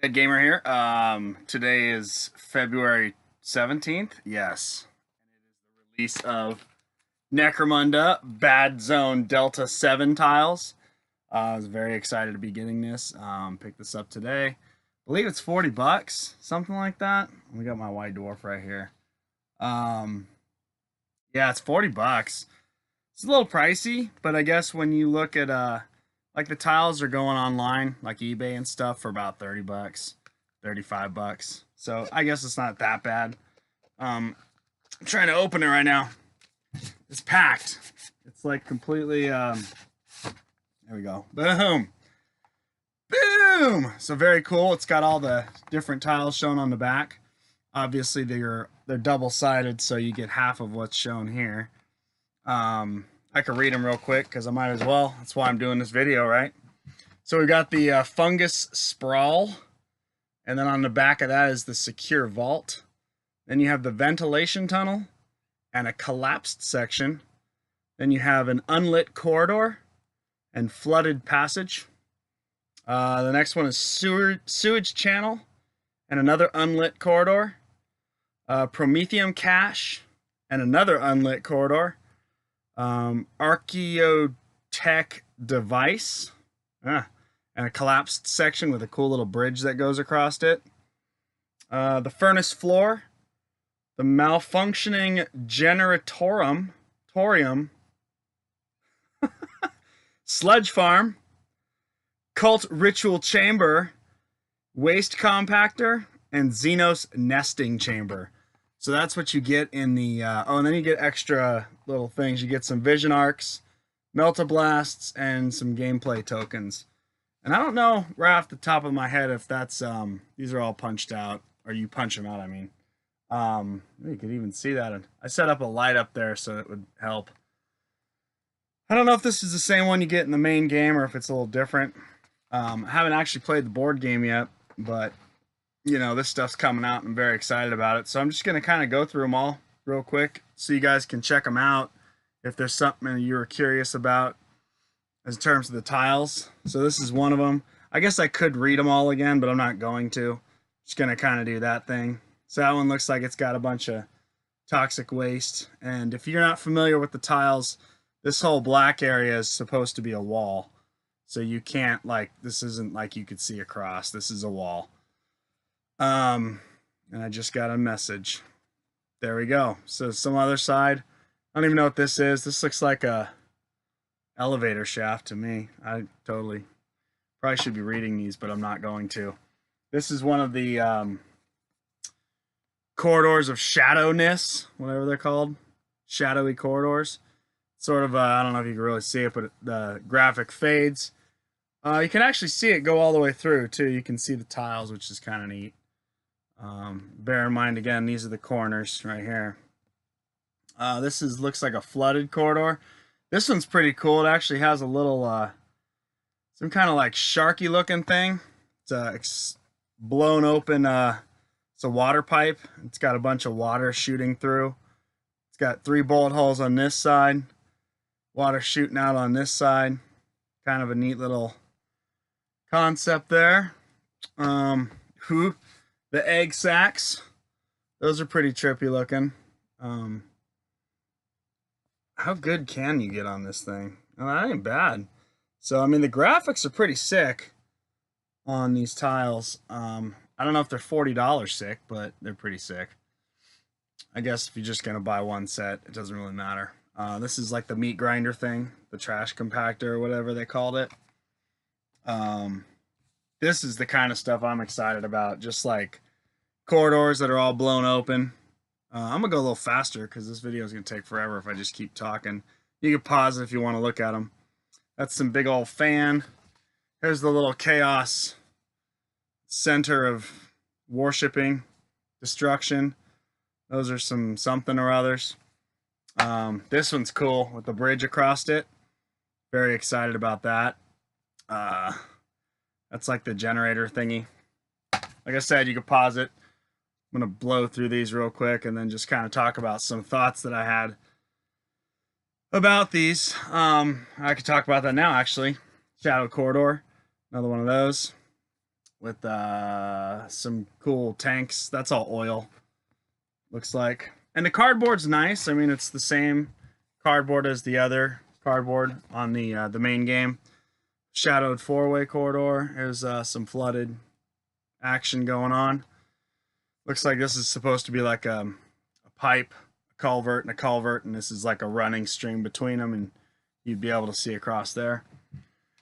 Dead Gamer here. Today is February 17th. Yes. And it is the release of Necromunda BADZONE Delta-7 tiles. I was very excited to be getting this. Picked this up today. I believe it's 40 bucks, something like that. We got my white dwarf right here. Yeah, it's 40 bucks. It's a little pricey, but I guess when you look at like the tiles are going online, like eBay and stuff, for about 30 bucks, 35 bucks. So I guess it's not that bad. I'm trying to open it right now. It's packed. It's like completely, there we go. Boom. Boom. So very cool. It's got all the different tiles shown on the back. Obviously they're double-sided, so you get half of what's shown here. I could read them real quick because I might as well. That's why I'm doing this video, right? So we got the fungus sprawl, and then on the back of that is the secure vault. Then you have the ventilation tunnel and a collapsed section. Then you have an unlit corridor and flooded passage. The next one is sewage channel and another unlit corridor. Promethium cache and another unlit corridor. Archaeotech device, and a collapsed section with a cool little bridge that goes across it. The furnace floor, the malfunctioning generatorium, sludge farm, cult ritual chamber, waste compactor, and Xenos nesting chamber. So that's what you get in the, oh, and then you get extra little things. You get some vision arcs, meltablasts, and some gameplay tokens. And I don't know right off the top of my head if that's, these are all punched out, or you punch them out, I mean. You could even see that. I set up a light up there so it would help. I don't know if this is the same one you get in the main game or if it's a little different. I haven't actually played the board game yet, but you know, this stuff's coming out and I'm very excited about it. So I'm just going to kind of go through them all real quick so you guys can check them out if there's something you were curious about in terms of the tiles. So this is one of them. I guess I could read them all again, but I'm not going to. Just going to kind of do that thing. So that one looks like it's got a bunch of toxic waste. And if you're not familiar with the tiles, this whole black area is supposed to be a wall. So you can't, like, this isn't like you could see across. This is a wall. And I just got a message. There we go. So some other side. I don't even know what this is. This looks like a elevator shaft to me. I totally probably should be reading these, but I'm not going to. This is one of the corridors of shadowness, whatever they're called. Shadowy corridors. Sort of, I don't know if you can really see it, but the graphic fades. You can actually see it go all the way through, too. You can see the tiles, which is kind of neat. Bear in mind, again, these are the corners right here. This looks like a flooded corridor. This one's pretty cool. It actually has a little, some kind of like sharky looking thing. It's a blown open, it's a water pipe. It's got a bunch of water shooting through. It's got 3 bullet holes on this side. Water shooting out on this side. Kind of a neat little concept there. The egg sacs, those are pretty trippy looking. How good can you get on this thing? Oh, that ain't bad. So, I mean, the graphics are pretty sick on these tiles. I don't know if they're $40 sick, but they're pretty sick. I guess if you're just going to buy one set, it doesn't really matter. This is like the meat grinder thing, the trash compactor or whatever they called it. This is the kind of stuff I'm excited about, just like corridors that are all blown open. I'm going to go a little faster because this video is going to take forever if I just keep talking. You can pause it if you want to look at them. That's some big old fan. Here's the little chaos center of worshipping, destruction. Those are some something or others. This one's cool with the bridge across it. Very excited about that. That's like the generator thingy. Like I said, you can pause it. I'm going to blow through these real quick and then just kind of talk about some thoughts that I had about these. I could talk about that now, actually. Shadow Corridor, another one of those. with some cool tanks. That's all oil, looks like. And the cardboard's nice. I mean, it's the same cardboard as the other cardboard on the main game. Shadowed four-way corridor. There's some flooded action going on. Looks like this is supposed to be like a pipe, a culvert, and this is like a running stream between them, and you'd be able to see across there.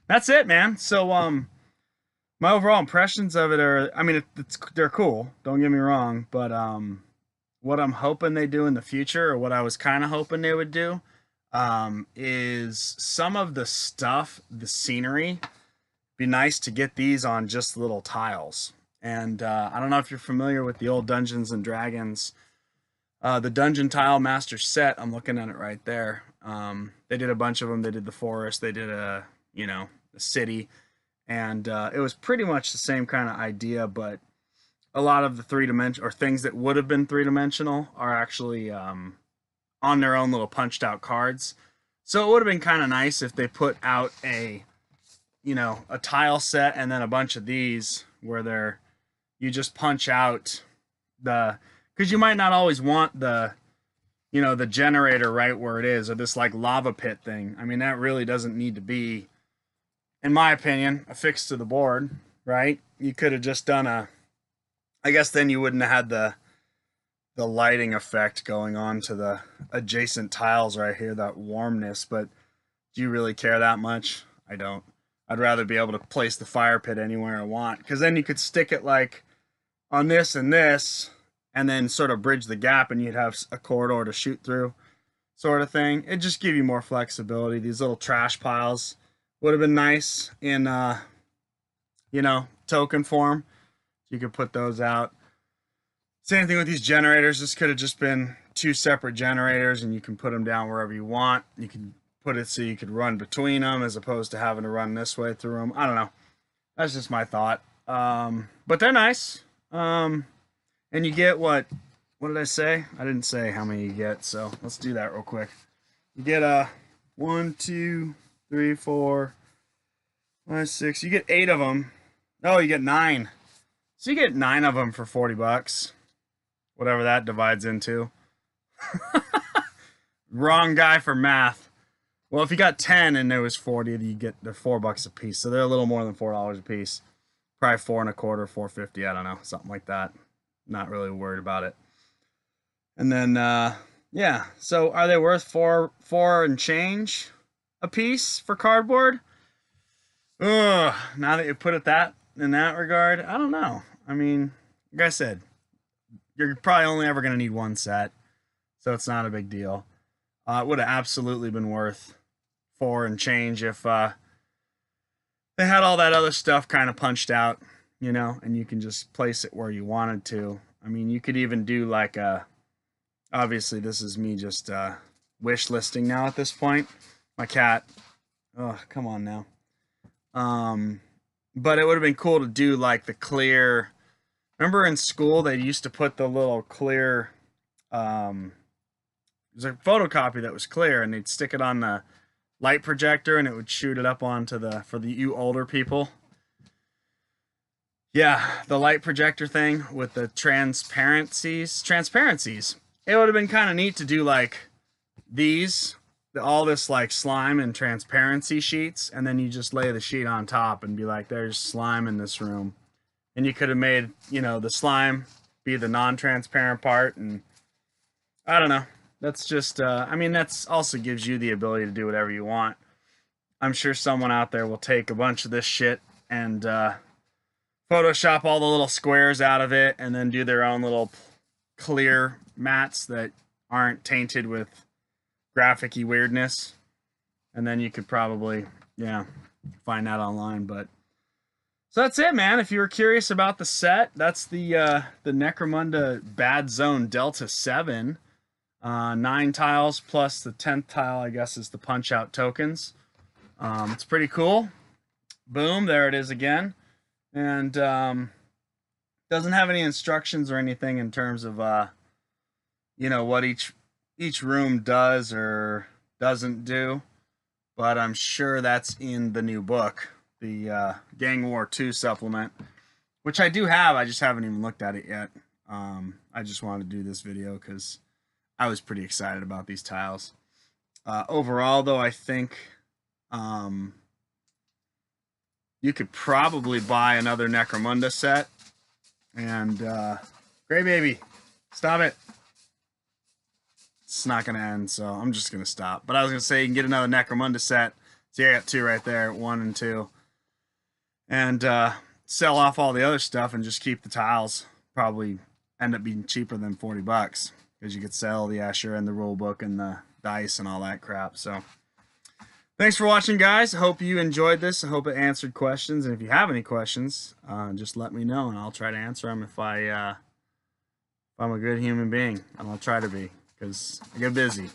That's it, man. So my overall impressions of it are, I mean, they're cool, don't get me wrong, but what I'm hoping they do in the future, or what I was kind of hoping they would do, is some of the stuff, the scenery, be nice to get these on just little tiles. And I don't know if you're familiar with the old Dungeons and Dragons, the Dungeon Tile Master set. I'm looking at it right there. They did a bunch of them. They did the forest. They did the city, and it was pretty much the same kind of idea, but a lot of the three-dimensional, or things that would have been three-dimensional, are actually on their own little punched out cards. So it would have been kind of nice if they put out a tile set and then a bunch of these where you just punch out because you might not always want the generator right where it is, or this like lava pit thing. I mean, that really doesn't need to be, in my opinion, affixed to the board, right? You could have just done I guess then you wouldn't have had the lighting effect going on to the adjacent tiles right here, that warmness. But do you really care that much? I don't. I'd rather be able to place the fire pit anywhere I want, because then you could stick it like on this and this, and then sort of bridge the gap, and you'd have a corridor to shoot through, sort of thing. It'd just give you more flexibility. These little trash piles would have been nice in token form. You could put those out. Same thing with these generators. This could have just been two separate generators, and you can put them down wherever you want. You can put it so you could run between them as opposed to having to run this way through them. I don't know. That's just my thought. But they're nice. And you get what did I say? I didn't say how many you get, so let's do that real quick. You get 1, 2, 3, 4, 5, 6. You get 8 of them. Oh, you get 9. So you get 9 of them for $40. Whatever that divides into. Wrong guy for math. Well, if you got 10 and there was 40, they're $4 a piece. So they're a little more than $4 a piece. Probably $4.25, $4.50. I don't know, something like that. Not really worried about it. And then, yeah. So are they worth four and change a piece for cardboard? Ugh. Now that you put it in that regard, I don't know. I mean, like I said, you're probably only ever going to need one set, so it's not a big deal. It would have absolutely been worth 4 and change if they had all that other stuff kind of punched out, and you can just place it where you wanted to. I mean, you could even do like obviously this is me just wish listing now at this point. My cat, oh, come on now. But it would have been cool to do like the clear. Remember in school they used to put the little clear, it was a photocopy that was clear, and they'd stick it on the light projector and it would shoot it up onto for you older people. Yeah, the light projector thing with the transparencies. It would have been kind of neat to do like these, all this like slime and transparency sheets, and then you just lay the sheet on top and be like, there's slime in this room. And you could have made, the slime be the non-transparent part, and I don't know. That's just, I mean, that's also gives you the ability to do whatever you want. I'm sure someone out there will take a bunch of this shit and Photoshop all the little squares out of it, and then do their own little clear mats that aren't tainted with graphic-y weirdness. And then you could probably, find that online. But so that's it, man. If you were curious about the set, that's the Necromunda BADZONE Delta-7. 9 tiles plus the 10th tile, I guess, is the punch-out tokens. It's pretty cool. Boom, there it is again. And doesn't have any instructions or anything in terms of what each room does or doesn't do, but I'm sure that's in the new book, the Gang War 2 supplement, which I do have. I just haven't even looked at it yet. I just wanted to do this video because I was pretty excited about these tiles. Overall, though, I think you could probably buy another Necromunda set. And Gray Baby, stop it. It's not going to end, so I'm just going to stop. But I was going to say you can get another Necromunda set. See, I got 2 right there, 1 and 2. And sell off all the other stuff and just keep the tiles. Probably end up being cheaper than 40 bucks because you could sell the Escher and the rule book and the dice and all that crap. So thanks for watching, guys. I hope you enjoyed this. I hope it answered questions. And if you have any questions, just let me know and I'll try to answer them if I'm a good human being. And I'll try to be because I get busy.